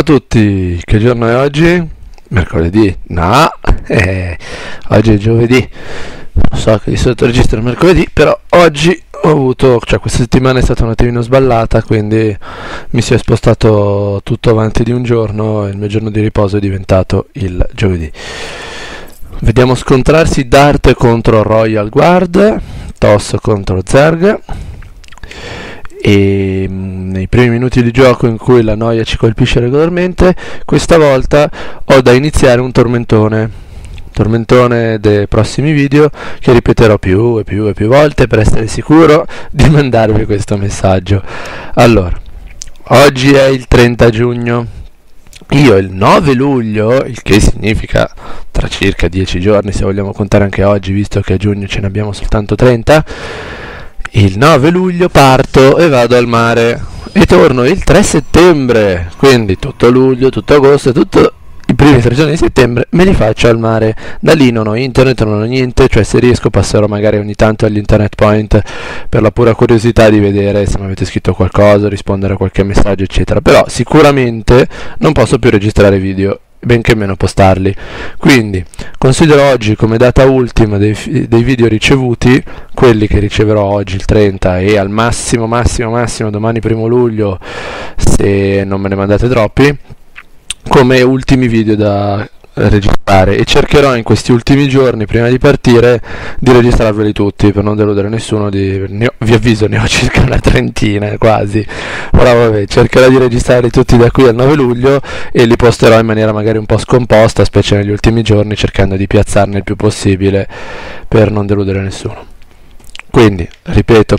Ciao a tutti, che giorno è oggi? Mercoledì? No, oggi è giovedì. So che di solito registro mercoledì, però oggi ho avuto, questa settimana è stata un attimino sballata, quindi mi si è spostato tutto avanti di un giorno e il mio giorno di riposo è diventato il giovedì. Vediamo scontrarsi Dart contro Royal Guard, Toss contro Zerg. E nei primi minuti di gioco in cui la noia ci colpisce regolarmente, questa volta ho da iniziare un tormentone dei prossimi video che ripeterò più e più volte per essere sicuro di mandarvi questo messaggio. Allora, oggi è il 30 giugno, io il 9 luglio, il che significa tra circa 10 giorni se vogliamo contare anche oggi, visto che a giugno ce ne abbiamo soltanto 30, il 9 luglio parto e vado al mare e torno il 3 settembre, quindi tutto luglio, tutto agosto e tutto i primi 3 giorni di settembre me li faccio al mare. Da lì non ho internet, non ho niente, cioè se riesco passerò magari ogni tanto agli internet point per la pura curiosità di vedere se mi avete scritto qualcosa, rispondere a qualche messaggio eccetera, però sicuramente non posso più registrare video, benché meno postarli. Quindi considero oggi come data ultima dei video ricevuti, quelli che riceverò oggi il 30 e al massimo domani 1 luglio, se non me ne mandate troppi, come ultimi video da registrare, e cercherò in questi ultimi giorni prima di partire di registrarveli tutti per non deludere nessuno. Vi avviso, ne ho circa una trentina quasi, però vabbè, cercherò di registrarli tutti da qui al 9 luglio e li posterò in maniera magari un po' scomposta, specie negli ultimi giorni, cercando di piazzarne il più possibile per non deludere nessuno. Quindi ripeto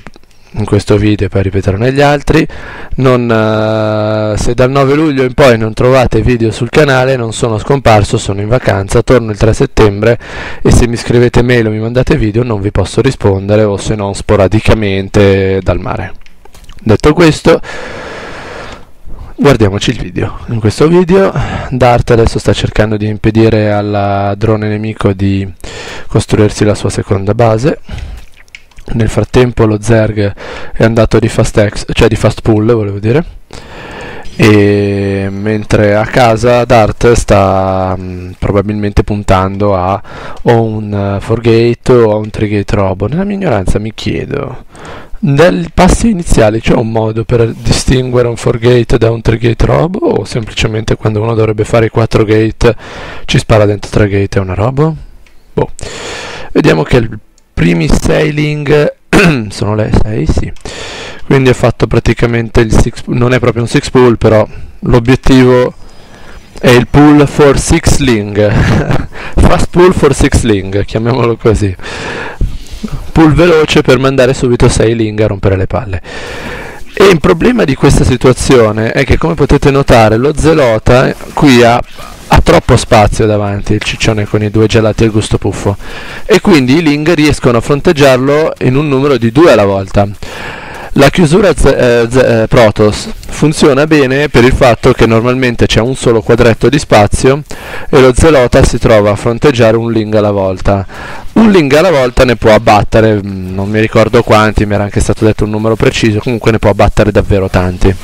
in questo video e poi ripeterò negli altri, se dal 9 luglio in poi non trovate video sul canale, non sono scomparso, sono in vacanza, torno il 3 settembre e se mi scrivete mail o mi mandate video non vi posso rispondere, o se non sporadicamente dal mare. Detto questo, guardiamoci il video. In questo video Dart adesso sta cercando di impedire al drone nemico di costruirsi la sua seconda base. Nel frattempo lo Zerg è andato di fast pull, volevo dire, e mentre a casa Dart sta probabilmente puntando a o un 4-gate o a un 3-gate robo. Nella mia ignoranza mi chiedo, nei passi iniziali c'è un modo per distinguere un 4-gate da un 3-gate robo, o semplicemente quando uno dovrebbe fare i 4-gate ci spara dentro 3-gate e una robo? Boh. Vediamo che il primi 6 ling sono le 6, sì, quindi ho fatto praticamente il 6, non è proprio un 6 pull, però l'obiettivo è il pull for 6 ling fast pull for 6 ling, chiamiamolo così, pull veloce per mandare subito 6 ling a rompere le palle. E il problema di questa situazione è che, come potete notare, lo Zelota qui ha troppo spazio davanti, il ciccione con i 2 gelati al gusto puffo, e quindi i ling riescono a fronteggiarlo in un numero di 2 alla volta. La chiusura Protoss funziona bene per il fatto che normalmente c'è un solo quadretto di spazio e lo Zelota si trova a fronteggiare un ling alla volta. Un ling alla volta ne può abbattere, non mi ricordo quanti, mi era anche stato detto un numero preciso, comunque ne può abbattere davvero tanti.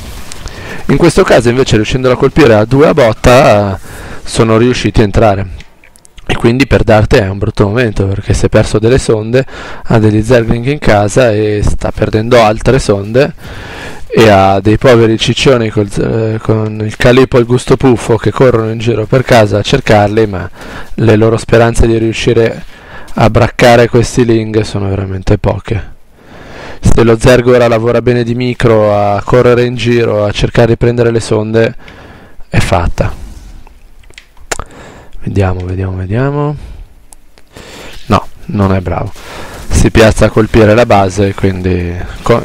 In questo caso invece, riuscendo a colpire a 2 a botta, sono riusciti a entrare, e quindi per Dart è un brutto momento, perché si è perso delle sonde, ha degli Zergling in casa e sta perdendo altre sonde, e ha dei poveri ciccioni con il calipo al gusto puffo che corrono in giro per casa a cercarli, ma le loro speranze di riuscire a braccare questi ling sono veramente poche. Se lo Zerg ora lavora bene di micro a correre in giro a cercare di prendere le sonde, è fatta. Vediamo. No, non è bravo. Si piazza a colpire la base, quindi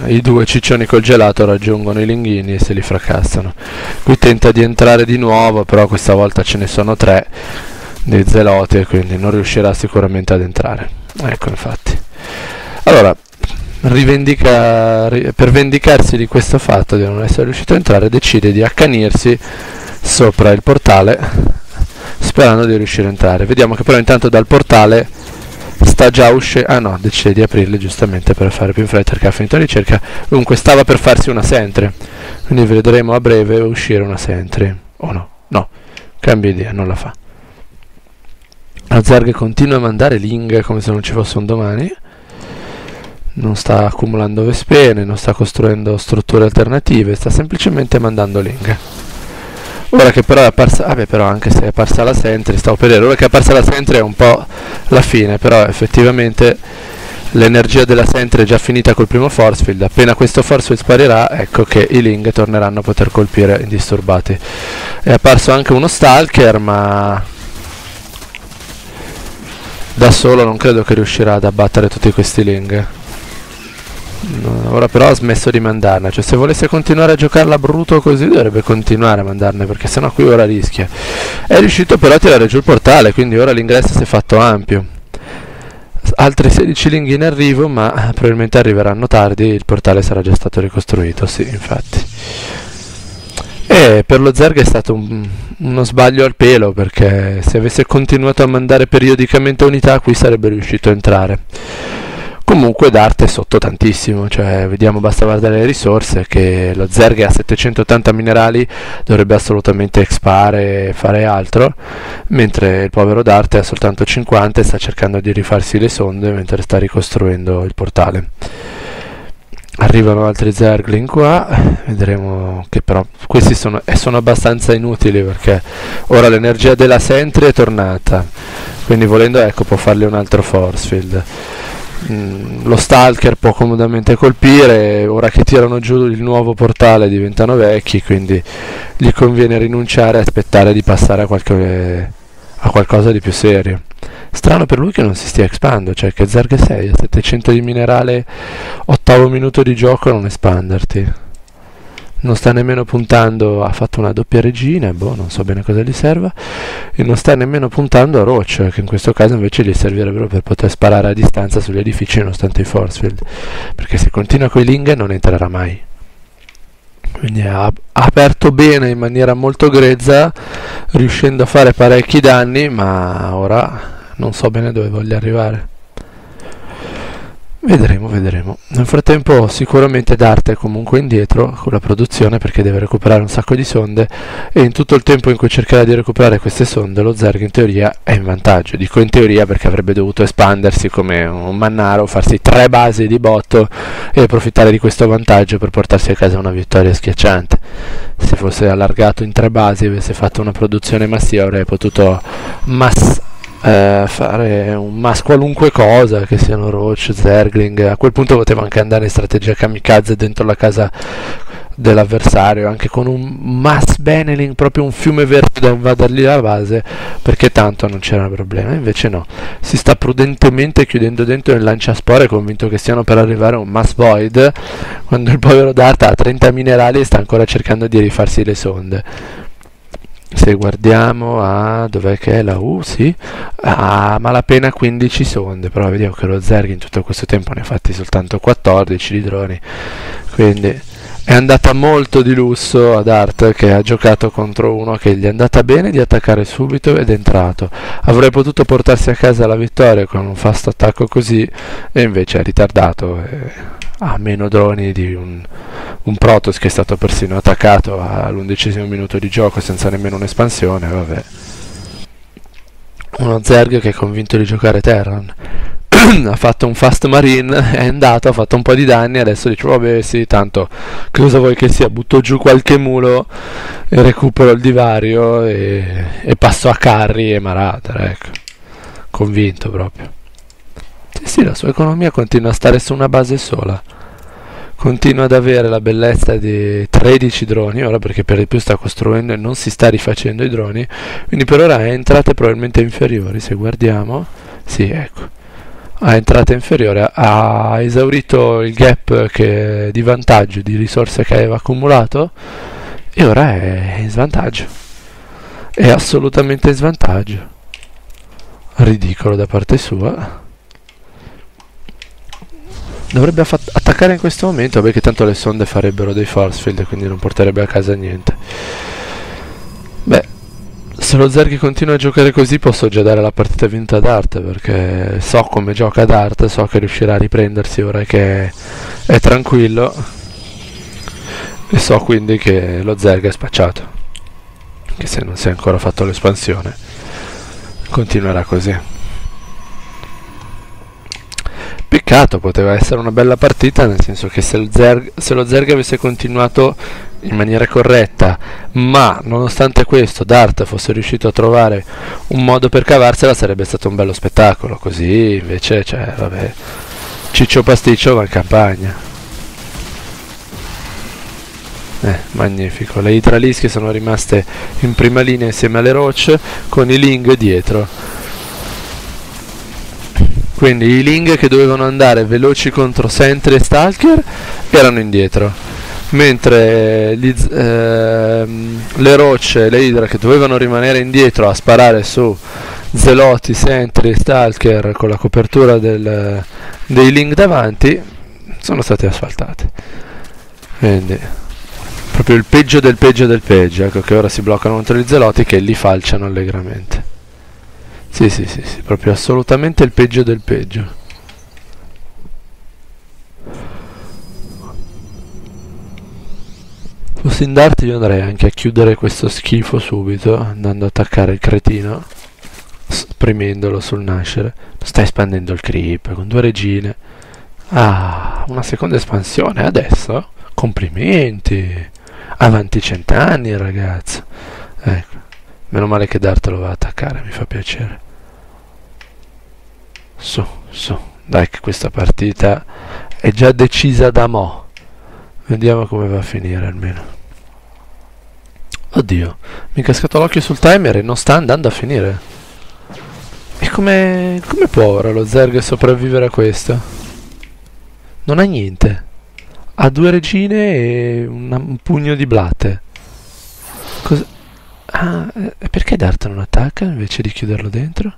i 2 ciccioni col gelato raggiungono i linghini e se li fracassano. Qui tenta di entrare di nuovo, però questa volta ce ne sono 3 dei zeloti e quindi non riuscirà sicuramente ad entrare. Ecco, infatti. Allora, per vendicarsi di questo fatto di non essere riuscito a entrare, decide di accanirsi sopra il portale sperando di riuscire a entrare. Vediamo che però intanto dal portale sta già uscendo, decide di aprirle giustamente per fare più in fretta perché ha finito la ricerca. Comunque stava per farsi una sentry, quindi vedremo a breve uscire una sentry. o no? No, cambia idea, non la fa. Lo Zerg continua a mandare Ling come se non ci fosse un domani, non sta accumulando Vespene, non sta costruendo strutture alternative, sta semplicemente mandando Ling. Ora che però è apparsa, però anche se è apparsa la Sentry, stavo per dire, ora che è apparsa la Sentry è un po' la fine, però effettivamente l'energia della Sentry è già finita col primo force field. Appena questo force field sparirà, ecco che i Ling torneranno a poter colpire indisturbati. È apparso anche uno Stalker, ma da solo non credo che riuscirà ad abbattere tutti questi Ling. No, ora però ha smesso di mandarne, cioè se volesse continuare a giocarla bruto così dovrebbe continuare a mandarne, perché sennò qui ora rischia. È riuscito però a tirare giù il portale, quindi ora l'ingresso si è fatto ampio. Altri 16 Ling in arrivo, ma probabilmente arriveranno tardi, il portale sarà già stato ricostruito, sì, infatti. E per lo Zerg è stato uno sbaglio al pelo, perché se avesse continuato a mandare periodicamente unità qui sarebbe riuscito a entrare. Comunque Dart è sotto tantissimo, cioè vediamo, basta guardare le risorse, che lo Zerg ha 780 minerali, dovrebbe assolutamente expare e fare altro, mentre il povero Dart ha soltanto 50 e sta cercando di rifarsi le sonde mentre sta ricostruendo il portale. Arrivano altri Zergling qua, vedremo che però questi sono abbastanza inutili, perché ora l'energia della Sentry è tornata, quindi volendo ecco può fargli un altro force field. Lo Stalker può comodamente colpire, ora che tirano giù il nuovo portale diventano vecchi, quindi gli conviene rinunciare e aspettare di passare a qualcosa di più serio. Strano per lui che non si stia expando, cioè che Zerg 6 a 700 di minerale, ottavo minuto di gioco, non espanderti. Non sta nemmeno puntando, ha fatto una doppia regina, boh, non so bene cosa gli serva, e non sta nemmeno puntando a Roach, che in questo caso invece gli servirebbero per poter sparare a distanza sugli edifici nonostante i force field, perché se continua coi Ling non entrerà mai. Quindi ha aperto bene in maniera molto grezza, riuscendo a fare parecchi danni, ma ora non so bene dove voglia arrivare. Vedremo. Nel frattempo sicuramente Dart è comunque indietro con la produzione, perché deve recuperare un sacco di sonde, e in tutto il tempo in cui cercherà di recuperare queste sonde lo Zerg in teoria è in vantaggio. Dico in teoria perché avrebbe dovuto espandersi come un mannaro, farsi 3 basi di botto e approfittare di questo vantaggio per portarsi a casa una vittoria schiacciante. Se fosse allargato in 3 basi e avesse fatto una produzione massiva, avrebbe potuto fare un qualunque cosa, che siano Roach, Zergling. A quel punto poteva anche andare in strategia kamikaze dentro la casa dell'avversario, anche con un mass baneling, proprio un fiume verde da invadergli la base, perché tanto non c'era problema. Invece no, si sta prudentemente chiudendo dentro il lanciaspore, convinto che stiano per arrivare a un mass void, quando il povero Dart ha 30 minerali e sta ancora cercando di rifarsi le sonde. Se guardiamo a dov'è che è la U, sì, a malapena 15 sonde, però vediamo che lo Zerg in tutto questo tempo ne ha fatti soltanto 14 di droni, quindi è andata molto di lusso ad Art, che ha giocato contro uno che gli è andata bene di attaccare subito ed è entrato. Avrebbe potuto portarsi a casa la vittoria con un fast attacco così, e invece è ritardato e ha meno droni di un Protoss che è stato persino attaccato all'11° minuto di gioco senza nemmeno un'espansione. Vabbè, uno Zerg che è convinto di giocare Terran. Ha fatto un fast marine, è andato, ha fatto un po' di danni, adesso dice vabbè sì, tanto che cosa vuoi che sia, butto giù qualche mulo e recupero il divario e passo a carry e Marauder, ecco, convinto proprio. Sì, la sua economia continua a stare su una base sola, continua ad avere la bellezza di 13 droni ora, perché per di più sta costruendo e non si sta rifacendo i droni, quindi per ora ha entrate probabilmente inferiori. Se guardiamo, sì, ecco, ha entrate inferiori, ha esaurito il gap di vantaggio di risorse che aveva accumulato e ora è in svantaggio, è assolutamente in svantaggio. Ridicolo da parte sua. Dovrebbe attaccare in questo momento, perché tanto le sonde farebbero dei force field, quindi non porterebbe a casa niente. Beh, se lo Zerg continua a giocare così posso già dare la partita vinta ad Art, perché so come gioca ad Art, so che riuscirà a riprendersi ora che è tranquillo, e so quindi che lo Zerg è spacciato. anche se non si è ancora fatto l'espansione, continuerà così. Peccato, poteva essere una bella partita, nel senso che se lo Zerg avesse continuato in maniera corretta, ma nonostante questo Dart fosse riuscito a trovare un modo per cavarsela, sarebbe stato un bello spettacolo. Così invece, cioè, vabbè, Ciccio Pasticcio va in campagna. Magnifico, le Hydralischi sono rimaste in prima linea insieme alle Roach, con i Ling dietro. Quindi i Ling, che dovevano andare veloci contro Sentry e Stalker, erano indietro, mentre le Roach e le Hydra, che dovevano rimanere indietro a sparare su Zeloti, Sentry e Stalker con la copertura dei Ling davanti, sono stati asfaltati. Quindi proprio il peggio del peggio del peggio. Ecco che ora si bloccano contro gli Zeloti, che li falciano allegramente. Sì, proprio assolutamente il peggio del peggio. Fossi in Dart io andrei anche a chiudere questo schifo subito, andando ad attaccare il cretino, premendolo sul nascere. Sta espandendo il creep con 2 regine. Ah, una seconda espansione adesso? Complimenti! Avanti 100 anni il ragazzo. Ecco, meno male che Dart lo va ad attaccare, mi fa piacere. Su, dai che questa partita è già decisa da mo'. Vediamo come va a finire almeno. Oddio, mi è cascato l'occhio sul timer e non sta andando a finire. E come può ora lo Zerg sopravvivere a questo? Non ha niente. Ha 2 regine e un pugno di blate. Cosa? Ah, perché Dart non attacca invece di chiuderlo dentro?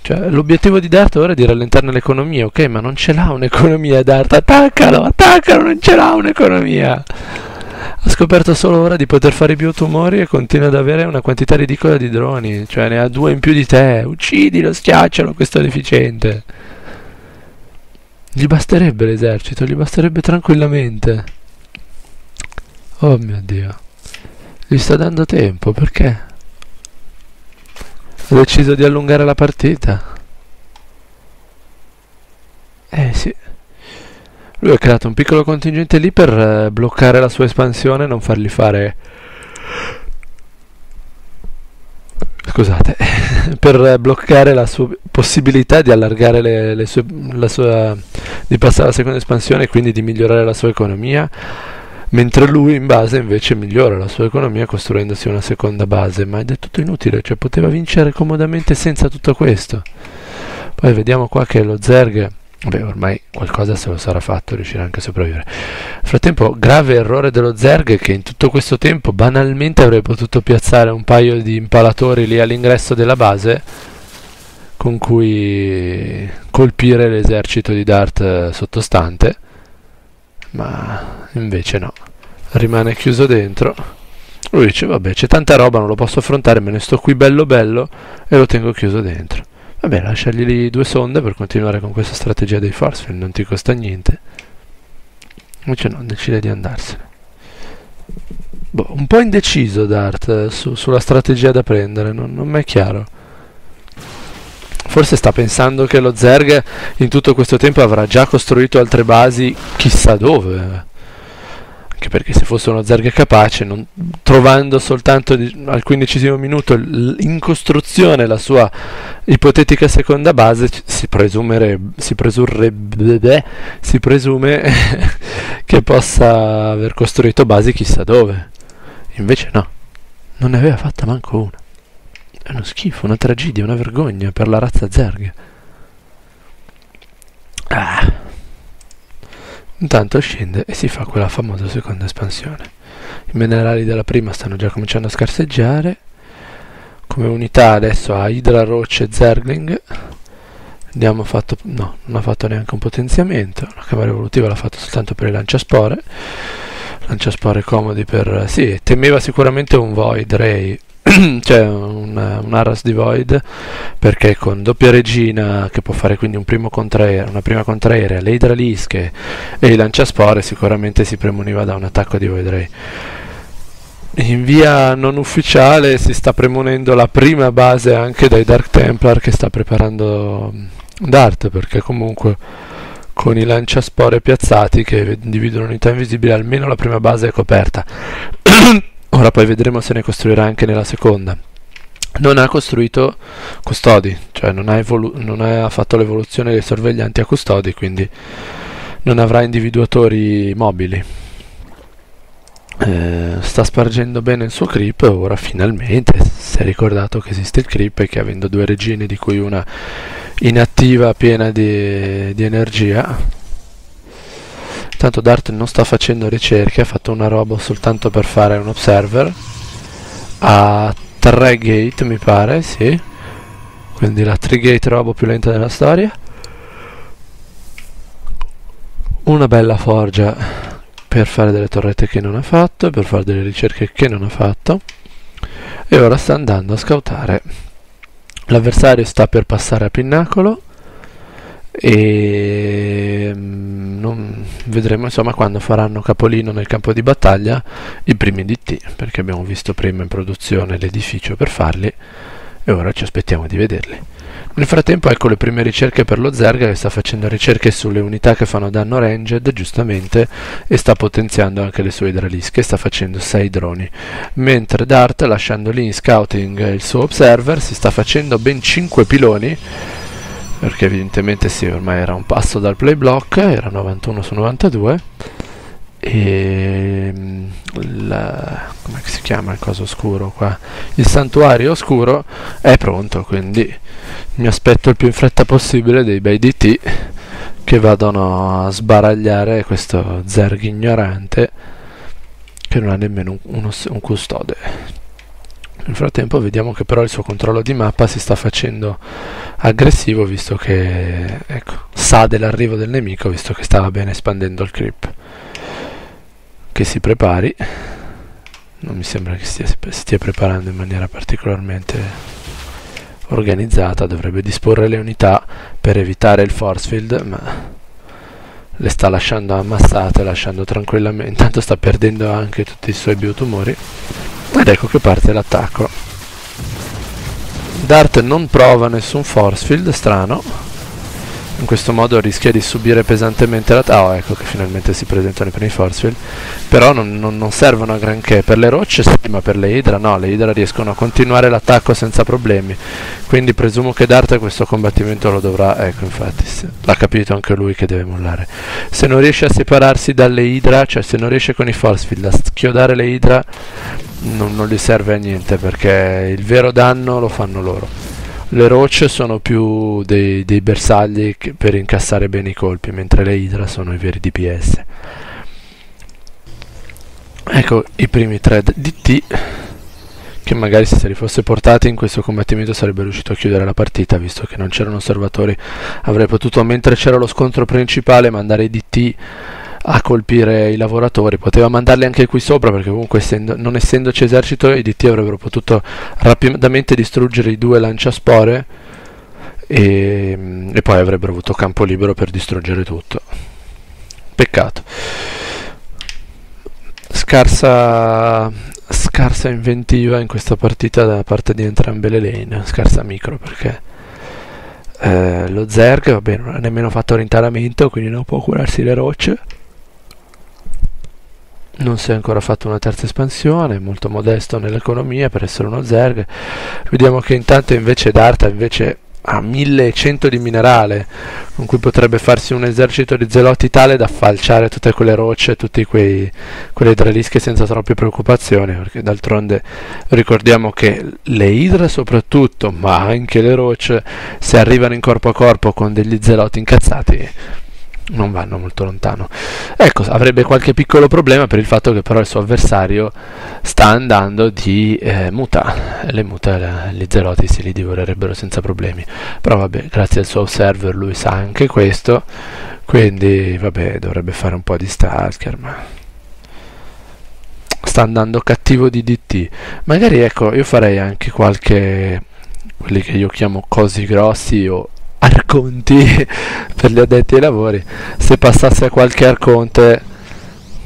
Cioè, l'obiettivo di Dart ora è di rallentare l'economia, ok, ma non ce l'ha un'economia Dart. Attaccalo, non ce l'ha un'economia. Ha scoperto solo ora di poter fare i biotumori e continua ad avere una quantità ridicola di droni. Cioè, ne ha 2 in più di te. Uccidilo, schiaccialo, questo deficiente. Gli basterebbe l'esercito, gli basterebbe tranquillamente. Oh mio Dio. Gli sta dando tempo, perché? Ha deciso di allungare la partita. Sì. Lui ha creato un piccolo contingente lì per bloccare la sua espansione e non fargli fare... Scusate. Per bloccare la sua possibilità di allargare di passare alla seconda espansione e quindi di migliorare la sua economia, mentre lui in base invece migliora la sua economia costruendosi una seconda base. Ma è del tutto inutile, cioè poteva vincere comodamente senza tutto questo. Poi vediamo qua che lo Zerg, beh, ormai qualcosa se lo sarà fatto, riuscirà anche a sopravvivere. Nel frattempo, grave errore dello Zerg, che in tutto questo tempo banalmente avrebbe potuto piazzare un paio di impalatori lì all'ingresso della base con cui colpire l'esercito di Dart sottostante, ma invece no, rimane chiuso dentro. Lui dice vabbè, c'è tanta roba, non lo posso affrontare, me ne sto qui bello bello e lo tengo chiuso dentro. Vabbè, lasciagli lì 2 sonde per continuare con questa strategia dei forcefield, non ti costa niente. Invece no, decide di andarsene. Boh, un po' indeciso Dart sulla strategia da prendere, non mi è chiaro. Forse sta pensando che lo Zerg in tutto questo tempo avrà già costruito altre basi chissà dove. Anche perché se fosse uno Zerg capace, trovando soltanto al 15° minuto in costruzione la sua ipotetica seconda base, si presume che possa aver costruito basi chissà dove. Invece no, non ne aveva fatta manco una. È uno schifo, una tragedia, una vergogna per la razza Zerg. Intanto scende e si fa quella famosa seconda espansione. I minerali della prima stanno già cominciando a scarseggiare. Come unità adesso ha Hydra, Roach e Zergling. Non ha fatto neanche un potenziamento. La camera evolutiva l'ha fatto soltanto per i lanciaspore. Lanciaspore comodi per... Sì, temeva sicuramente un Void Ray. Cioè un Arras di Void, perché con doppia regina che può fare quindi una prima contraerea, le idralische e i lanciaspore, sicuramente si premoniva da un attacco di Void Ray. In via non ufficiale si sta premonendo la prima base anche dai Dark Templar che sta preparando Dart, perché comunque con i lanciaspore piazzati che individuano unità invisibili almeno la prima base è coperta. Ora poi vedremo se ne costruirà anche nella seconda. Non ha costruito custodi, cioè non ha fatto l'evoluzione dei sorveglianti a custodi, quindi non avrà individuatori mobili. Sta spargendo bene il suo creep. Ora finalmente si è ricordato che esiste il creep e che, avendo due regine di cui una inattiva piena di energia, tanto Dart non sta facendo ricerche, ha fatto una roba soltanto per fare un observer. Ha 3 gate mi pare, sì, quindi la 3 gate robo più lenta della storia, una bella forgia per fare delle torrette che non ha fatto, per fare delle ricerche che non ha fatto, e ora sta andando a scoutare. L'avversario sta per passare a pinnacolo e vedremo insomma quando faranno capolino nel campo di battaglia i primi DT, perché abbiamo visto prima in produzione l'edificio per farli e ora ci aspettiamo di vederli. Nel frattempo ecco le prime ricerche per lo Zerg, che sta facendo ricerche sulle unità che fanno danno ranged, giustamente, e sta potenziando anche le sue idralische, sta facendo 6 droni, mentre Dart, lasciando lì in scouting il suo observer, si sta facendo ben 5 piloni, perché evidentemente sì, ormai era un passo dal play block, era 91 su 92, e come si chiama il coso oscuro qua? Il santuario oscuro è pronto, quindi mi aspetto il più in fretta possibile dei bei DT che vadano a sbaragliare questo Zerg ignorante che non ha nemmeno un custode. Nel frattempo vediamo che però il suo controllo di mappa si sta facendo aggressivo, visto che sa dell'arrivo del nemico, visto che stava bene espandendo il creep. Che si prepari, non mi sembra che stia preparando in maniera particolarmente organizzata, dovrebbe disporre le unità per evitare il force field, ma le sta lasciando ammassate, lasciando tranquillamente. Intanto sta perdendo anche tutti i suoi biotumori ed ecco che parte l'attacco. Dart non prova nessun force field, strano. In questo modo rischia di subire pesantemente l'attacco. Ecco che finalmente si presentano i primi force field, però non servono a granché. Per le rocce sì, ma per le Hydra no, le Hydra riescono a continuare l'attacco senza problemi, quindi presumo che Dart questo combattimento lo dovrà, ecco infatti l'ha capito anche lui che deve mollare. Se non riesce a separarsi dalle Hydra, cioè se non riesce con i force field a schiodare le Hydra, non gli serve a niente, perché il vero danno lo fanno loro. Le rocce sono più dei bersagli per incassare bene i colpi, mentre le Hydra sono i veri DPS. Ecco i primi 3 DT, che magari se se li fosse portati in questo combattimento sarebbe riuscito a chiudere la partita, visto che non c'erano osservatori. Avrei potuto, mentre c'era lo scontro principale, mandare i DT a colpire i lavoratori. Poteva mandarli anche qui sopra, perché comunque non essendoci esercito i DT avrebbero potuto rapidamente distruggere i 2 lanciaspore e poi avrebbero avuto campo libero per distruggere tutto. Peccato. Scarsa inventiva in questa partita da parte di entrambe le lane, scarsa micro, perché lo Zerg vabbè, non ha nemmeno fatto rintanamento, quindi non può curarsi le rocce. Non si è ancora fatto una terza espansione, molto modesto nell'economia per essere uno Zerg. Vediamo che intanto invece Dart ha 1100 di minerale, con cui potrebbe farsi un esercito di zeloti tale da falciare tutte quelle rocce, tutte quelle idralische senza troppe preoccupazioni, perché d'altronde ricordiamo che le Hydra soprattutto, ma anche le rocce, se arrivano in corpo a corpo con degli zeloti incazzati non vanno molto lontano. Ecco, avrebbe qualche piccolo problema per il fatto che però il suo avversario sta andando di muta. Le muta gli zeloti se li divorerebbero senza problemi, però vabbè, grazie al suo observer lui sa anche questo, quindi vabbè, dovrebbe fare un po' di stalker, ma sta andando cattivo di DT. Magari ecco, io farei anche qualche, quelli che io chiamo cosi grossi o arconti per gli addetti ai lavori. Se passasse a qualche arconte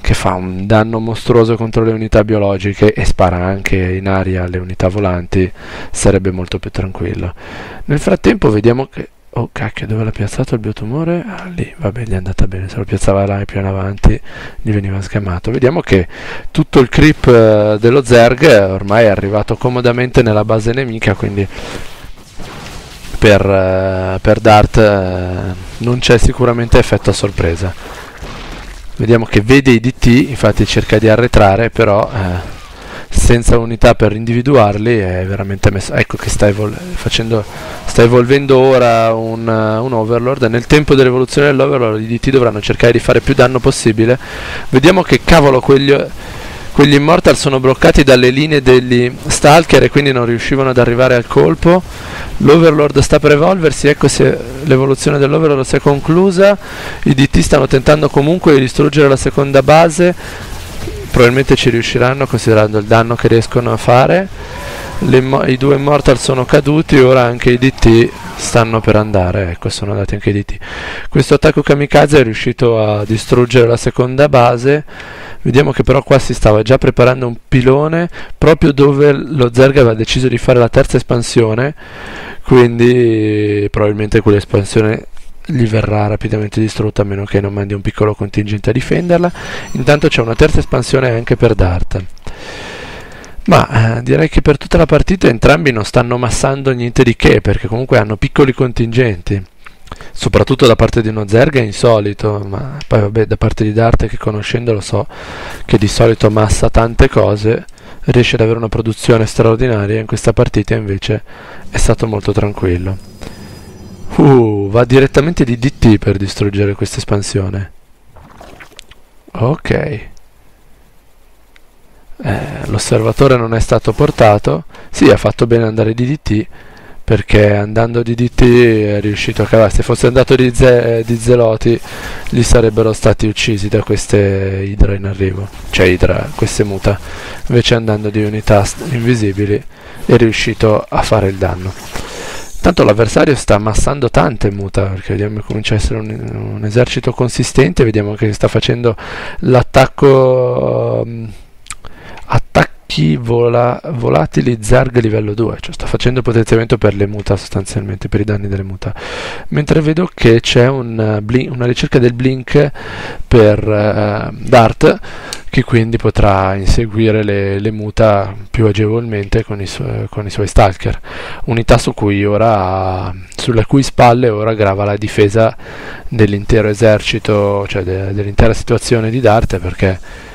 che fa un danno mostruoso contro le unità biologiche e spara anche in aria alle unità volanti, sarebbe molto più tranquillo. Nel frattempo vediamo che... oh cacchio, dove l'ha piazzato il biotumore? Ah, lì, vabbè, gli è andata bene, se lo piazzava là e più in avanti gli veniva scamato. Vediamo che tutto il creep dello Zerg ormai è arrivato comodamente nella base nemica, quindi per Dart non c'è sicuramente effetto a sorpresa. Vediamo che vede i DT, infatti cerca di arretrare, però senza unità per individuarli è veramente messo. Ecco che sta evolvendo ora un Overlord. Nel tempo dell'evoluzione dell'Overlord i DT dovranno cercare di fare più danno possibile. Vediamo che cavolo quegli Immortal sono bloccati dalle linee degli Stalker e quindi non riuscivano ad arrivare al colpo. L'Overlord sta per evolversi, ecco se l'evoluzione dell'Overlord si è conclusa. I DT stanno tentando comunque di distruggere la seconda base, probabilmente ci riusciranno considerando il danno che riescono a fare. I due Immortal sono caduti, ora anche i DT stanno per andare, ecco sono andati anche i DT. Questo attacco kamikaze è riuscito a distruggere la seconda base. Vediamo che però qua si stava già preparando un pilone proprio dove lo Zerg aveva deciso di fare la terza espansione, quindi probabilmente quell'espansione gli verrà rapidamente distrutta a meno che non mandi un piccolo contingente a difenderla. Intanto c'è una terza espansione anche per Dart, ma direi che per tutta la partita entrambi non stanno massando niente di che, perché comunque hanno piccoli contingenti, soprattutto da parte di uno Zerg è insolito, ma poi vabbè da parte di Dart, che conoscendolo so che di solito massa tante cose, riesce ad avere una produzione straordinaria. In questa partita invece è stato molto tranquillo. Va direttamente di DT per distruggere questa espansione. Ok, l'osservatore non è stato portato. Sì, ha fatto bene andare di DT, perché andando di DT è riuscito a cavare. Se fosse andato di Zeloti gli sarebbero stati uccisi da queste Idra in arrivo, cioè queste muta. Invece andando di unità invisibili è riuscito a fare il danno. Tanto l'avversario sta ammassando tante muta, perché vediamo che comincia a essere un esercito consistente. Vediamo che sta facendo l'attacco attacchi volatili Zerg livello 2, cioè sta facendo potenziamento per le muta, sostanzialmente per i danni delle muta. Mentre vedo che c'è una ricerca del blink per Dart, che quindi potrà inseguire le muta più agevolmente con i suoi Stalker, unità sulle cui spalle ora grava la difesa dell'intero esercito, cioè dell'intera situazione di Dart, perché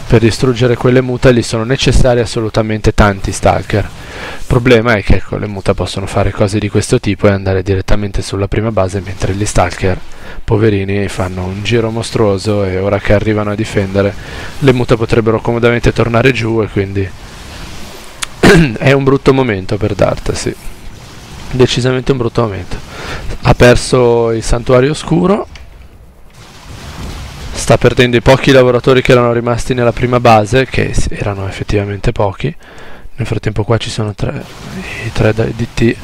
per distruggere quelle muta gli sono necessari assolutamente tanti Stalker. Il problema è che con le muta possono fare cose di questo tipo e andare direttamente sulla prima base, mentre gli Stalker, poverini, fanno un giro mostruoso e ora che arrivano a difendere le muta potrebbero comodamente tornare giù, e quindi è un brutto momento per Dart, sì, decisamente un brutto momento. Ha perso il santuario oscuro, sta perdendo i pochi lavoratori che erano rimasti nella prima base, che erano effettivamente pochi. Nel frattempo qua ci sono i tre DT,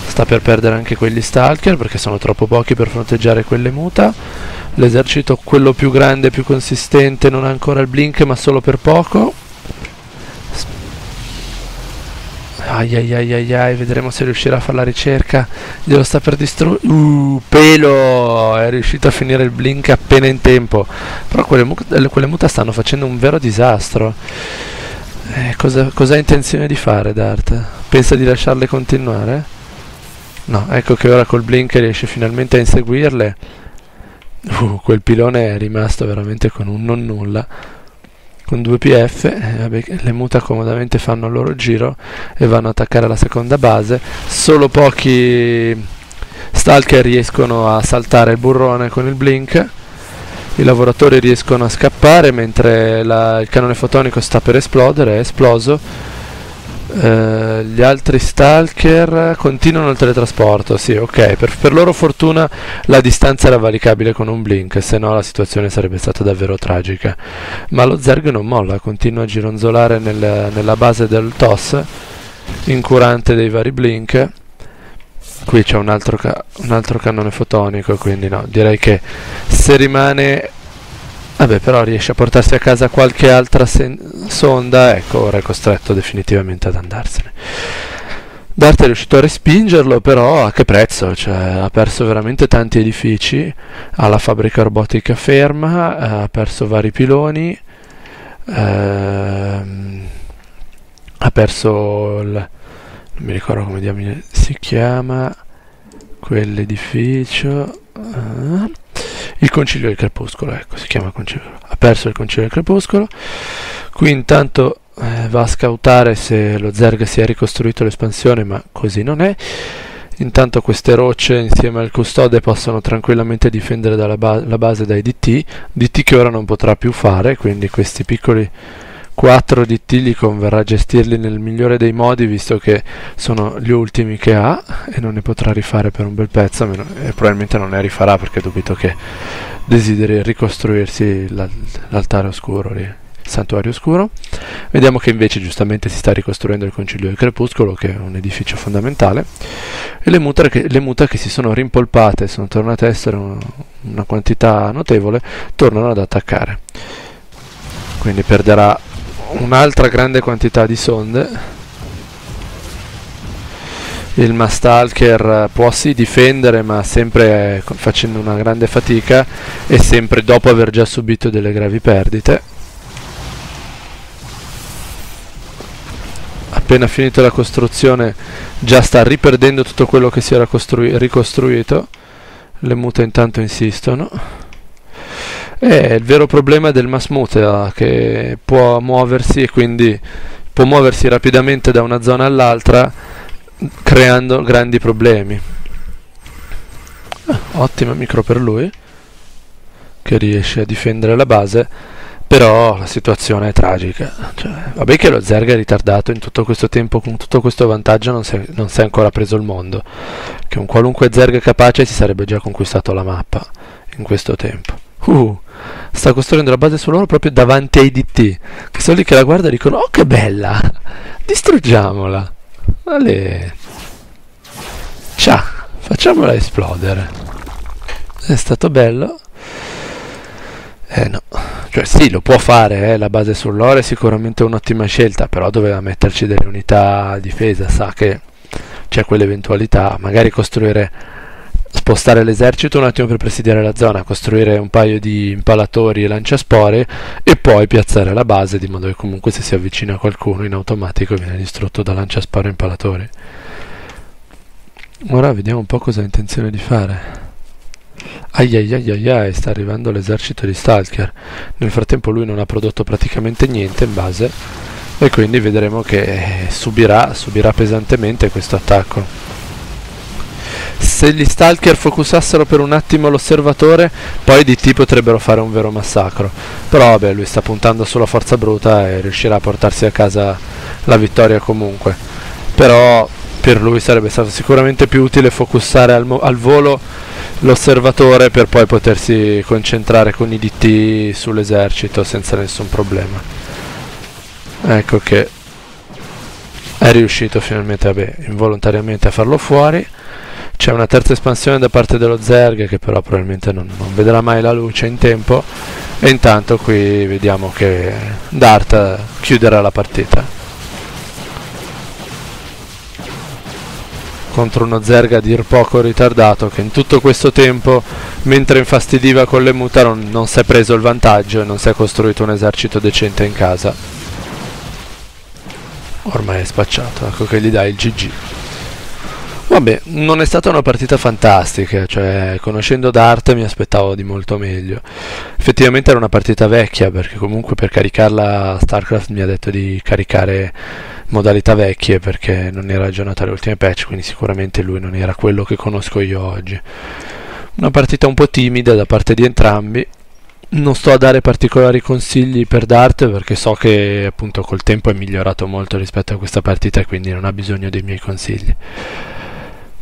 sta per perdere anche quegli Stalker perché sono troppo pochi per fronteggiare quelle muta. L'esercito, quello più grande, più consistente, non ha ancora il blink, ma solo per poco. Ai, vedremo se riuscirà a fare la ricerca. Glielo sta per distruggere. Pelo! È riuscito a finire il blink appena in tempo. Però quelle muta stanno facendo un vero disastro. Cosa ha intenzione di fare Dart? Pensa di lasciarle continuare? No, ecco che ora col blink riesce finalmente a inseguirle. Quel pilone è rimasto veramente con un non nulla. Con 2 PF, vabbè, le muta comodamente fanno il loro giro e vanno ad attaccare la seconda base. Solo pochi Stalker riescono a saltare il burrone con il blink. I lavoratori riescono a scappare mentre il cannone fotonico sta per esplodere, è esploso. Gli altri Stalker continuano il teletrasporto, sì, ok, per loro fortuna la distanza era valicabile con un blink, se no la situazione sarebbe stata davvero tragica. Ma lo Zerg non molla, continua a gironzolare nella base del TOS, incurante dei vari blink. Qui c'è un altro cannone fotonico, quindi no, direi che se rimane Vabbè, però riesce a portarsi a casa qualche altra sonda, ecco, ora è costretto definitivamente ad andarsene. Dart è riuscito a respingerlo, però a che prezzo? Cioè, ha perso veramente tanti edifici, ha la fabbrica robotica ferma, ha perso vari piloni, ha perso non mi ricordo come diamine si chiama quell'edificio, il Concilio del Crepuscolo, ecco, si chiama Concilio. Ha perso il Concilio del Crepuscolo. Qui intanto va a scoutare se lo Zerg si è ricostruito l'espansione, ma così non è. Intanto queste rocce insieme al custode possono tranquillamente difendere la base dai DT che ora non potrà più fare, quindi questi piccoli 4 DT gli converrà gestirli nel migliore dei modi, visto che sono gli ultimi che ha e non ne potrà rifare per un bel pezzo, e probabilmente non ne rifarà, perché dubito che desideri ricostruirsi l'altare oscuro lì, il santuario oscuro. Vediamo che invece giustamente si sta ricostruendo il Concilio del Crepuscolo, che è un edificio fondamentale, e le muta che si sono rimpolpate, sono tornate a essere una quantità notevole, tornano ad attaccare, quindi perderà un'altra grande quantità di sonde. Il Mastalker può sì difendere, ma sempre facendo una grande fatica e sempre dopo aver già subito delle gravi perdite. Appena finito la costruzione già sta riperdendo tutto quello che si era ricostruito. Le mute intanto insistono. È il vero problema del Masmutea, che può muoversi e quindi può muoversi rapidamente da una zona all'altra, creando grandi problemi. Ottima micro per lui, che riesce a difendere la base, però la situazione è tragica. Cioè, vabbè che lo Zerg è ritardato in tutto questo tempo, con tutto questo vantaggio non si è ancora preso il mondo, che un qualunque Zerg capace si sarebbe già conquistato la mappa in questo tempo. Sta costruendo la base sull'oro proprio davanti ai DT, che sono lì che la guardano e dicono: oh che bella, distruggiamola, vale, ciao, facciamola esplodere. È stato bello. No, cioè sì, lo può fare, la base sull'oro è sicuramente un'ottima scelta, però doveva metterci delle unità a difesa, sa che c'è quell'eventualità, magari spostare l'esercito un attimo per presidiare la zona, costruire un paio di impalatori e lanciaspore e poi piazzare la base, di modo che comunque se si avvicina qualcuno in automatico viene distrutto da lanciaspore e impalatori. Ora vediamo un po' cosa ha intenzione di fare. Aiaiaiaiai, sta arrivando l'esercito di Stalker. Nel frattempo lui non ha prodotto praticamente niente in base e quindi vedremo che subirà pesantemente questo attacco. Se gli Stalker focusassero per un attimo l'osservatore, poi i DT potrebbero fare un vero massacro. Però vabbè, lui sta puntando sulla forza bruta e riuscirà a portarsi a casa la vittoria comunque. Però per lui sarebbe stato sicuramente più utile focussare al volo l'osservatore per poi potersi concentrare con i DT sull'esercito senza nessun problema. Ecco che è riuscito finalmente, vabbè, involontariamente a farlo fuori. C'è una terza espansione da parte dello Zerg che però probabilmente non vedrà mai la luce in tempo, e intanto qui vediamo che Dart chiuderà la partita contro uno Zerg a dir poco ritardato, che in tutto questo tempo, mentre infastidiva con le muta, non si è preso il vantaggio e non si è costruito un esercito decente in casa. Ormai è spacciato, ecco che gli dà il GG. Vabbè, non è stata una partita fantastica, cioè conoscendo Dart mi aspettavo di molto meglio. Effettivamente era una partita vecchia, perché comunque per caricarla StarCraft mi ha detto di caricare modalità vecchie perché non era aggiornata alle ultime patch, quindi sicuramente lui non era quello che conosco io oggi. Una partita un po' timida da parte di entrambi. Non sto a dare particolari consigli per Dart perché so che appunto col tempo è migliorato molto rispetto a questa partita e quindi non ha bisogno dei miei consigli.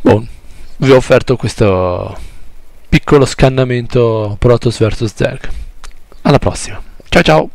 Boh, vi ho offerto questo piccolo scannamento Protoss vs Zerg. Alla prossima, ciao ciao!